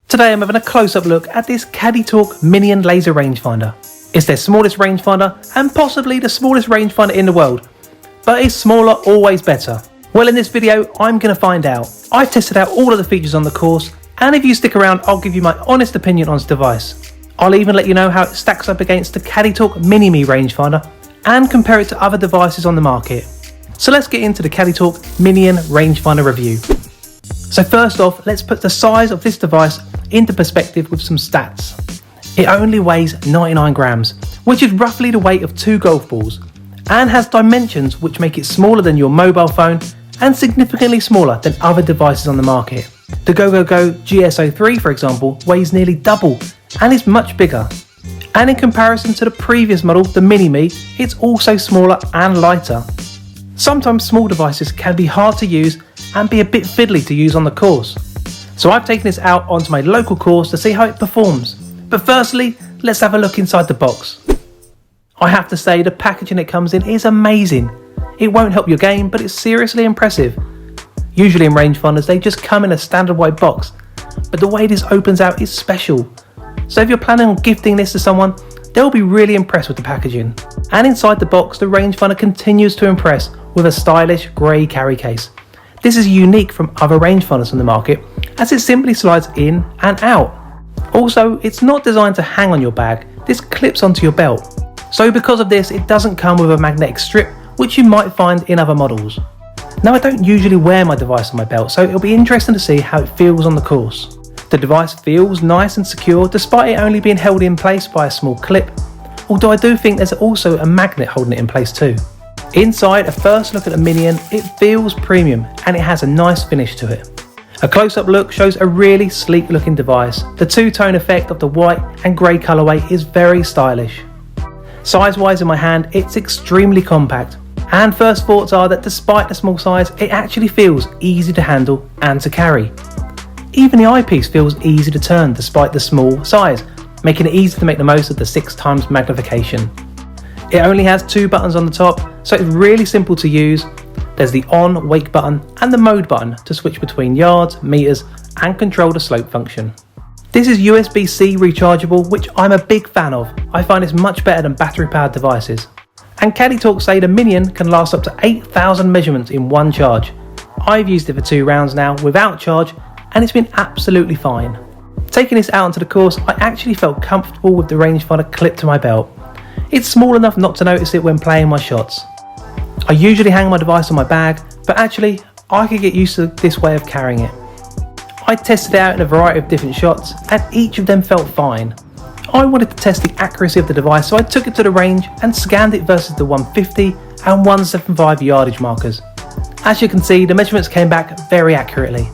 Today I'm having a close-up look at this CaddyTalk Minion laser rangefinder. It's their smallest rangefinder and possibly the smallest rangefinder in the world. But is smaller always better? Well, in this video I'm going to find out. I've tested out all of the features on the course, and if you stick around I'll give you my honest opinion on this device. I'll even let you know how it stacks up against the CaddyTalk Mini-Me rangefinder and compare it to other devices on the market. So let's get into the CaddyTalk Minion rangefinder review. So first off, let's put the size of this device into perspective with some stats. It only weighs 99 grams, which is roughly the weight of 2 golf balls, and has dimensions which make it smaller than your mobile phone and significantly smaller than other devices on the market. The GoGoGo GS03, for example, weighs nearly double and is much bigger. And in comparison to the previous model, the Mini-Me, it's also smaller and lighter. Sometimes small devices can be hard to use and be a bit fiddly to use on the course. So I've taken this out onto my local course to see how it performs. But firstly, let's have a look inside the box. I have to say the packaging it comes in is amazing. It won't help your game, but it's seriously impressive. Usually in rangefinders they just come in a standard white box, but the way this opens out is special. So if you're planning on gifting this to someone, they'll be really impressed with the packaging. And inside the box the rangefinder continues to impress with a stylish grey carry case. This is unique from other rangefinders on the market as it simply slides in and out. Also, it's not designed to hang on your bag, this clips onto your belt. So because of this, it doesn't come with a magnetic strip, which you might find in other models. Now, I don't usually wear my device on my belt, so it'll be interesting to see how it feels on the course. The device feels nice and secure despite it only being held in place by a small clip, although I do think there's also a magnet holding it in place too. Inside, a first look at the Minion, it feels premium and it has a nice finish to it. A close-up look shows a really sleek looking device. The two-tone effect of the white and grey colourway is very stylish. Size-wise in my hand, it's extremely compact, and first thoughts are that despite the small size, it actually feels easy to handle and to carry. Even the eyepiece feels easy to turn despite the small size, making it easy to make the most of the 6x magnification. It only has 2 buttons on the top, so it's really simple to use. There's the on wake button and the mode button to switch between yards, meters and control the slope function. This is USB-C rechargeable, which I'm a big fan of. I find it's much better than battery powered devices. And CaddyTalk say the Minion can last up to 8,000 measurements in one charge. I've used it for 2 rounds now without charge and it's been absolutely fine. Taking this out onto the course, I actually felt comfortable with the rangefinder clipped to my belt. It's small enough not to notice it when playing my shots. I usually hang my device on my bag, but actually I could get used to this way of carrying it. I tested it out in a variety of different shots and each of them felt fine. I wanted to test the accuracy of the device, so I took it to the range and scanned it versus the 150 and 175 yardage markers. As you can see, the measurements came back very accurately.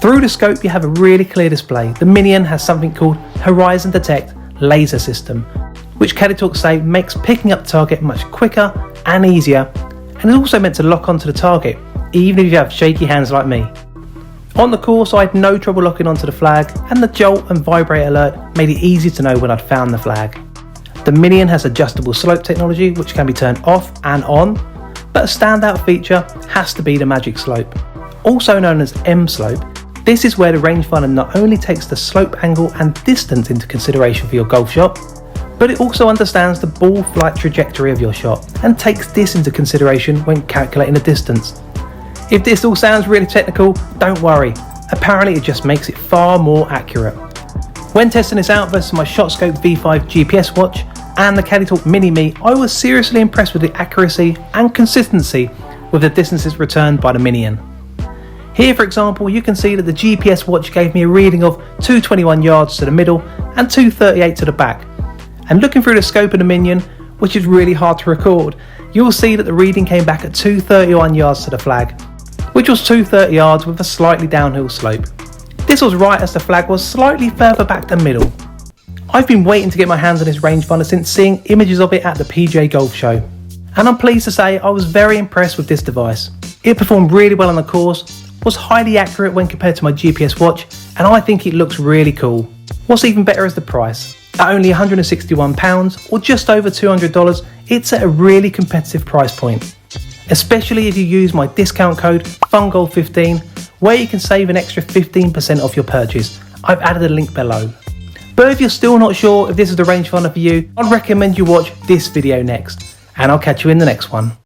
Through the scope you have a really clear display. The Minion has something called Horizon Detect laser system, which CaddyTalk say makes picking up the target much quicker and easier, and is also meant to lock onto the target even if you have shaky hands like me. On the course I had no trouble locking onto the flag, and the jolt and vibrate alert made it easy to know when I'd found the flag. The Minion has adjustable slope technology which can be turned off and on, but a standout feature has to be the magic slope. Also known as M slope, this is where the rangefinder not only takes the slope angle and distance into consideration for your golf shot, but it also understands the ball flight trajectory of your shot and takes this into consideration when calculating the distance. If this all sounds really technical, don't worry, apparently it just makes it far more accurate. When testing this out versus my ShotScope V5 GPS watch and the CaddyTalk Mini-Me, I was seriously impressed with the accuracy and consistency with the distances returned by the Minion. Here for example, you can see that the GPS watch gave me a reading of 221 yards to the middle and 238 to the back. And looking through the scope of the Minion, which is really hard to record, you'll see that the reading came back at 231 yards to the flag, which was 230 yards with a slightly downhill slope. This was right as the flag was slightly further back than middle. I've been waiting to get my hands on this rangefinder since seeing images of it at the PGA Golf Show, and I'm pleased to say I was very impressed with this device. It performed really well on the course, was highly accurate when compared to my GPS watch, and I think it looks really cool. What's even better is the price. At only £161 or just over $200, it's at a really competitive price point. Especially if you use my discount code FUNGOL15, where you can save an extra 15% off your purchase I've added a link below. But if you're still not sure if this is the rangefinder for you, I'd recommend you watch this video next, and I'll catch you in the next one.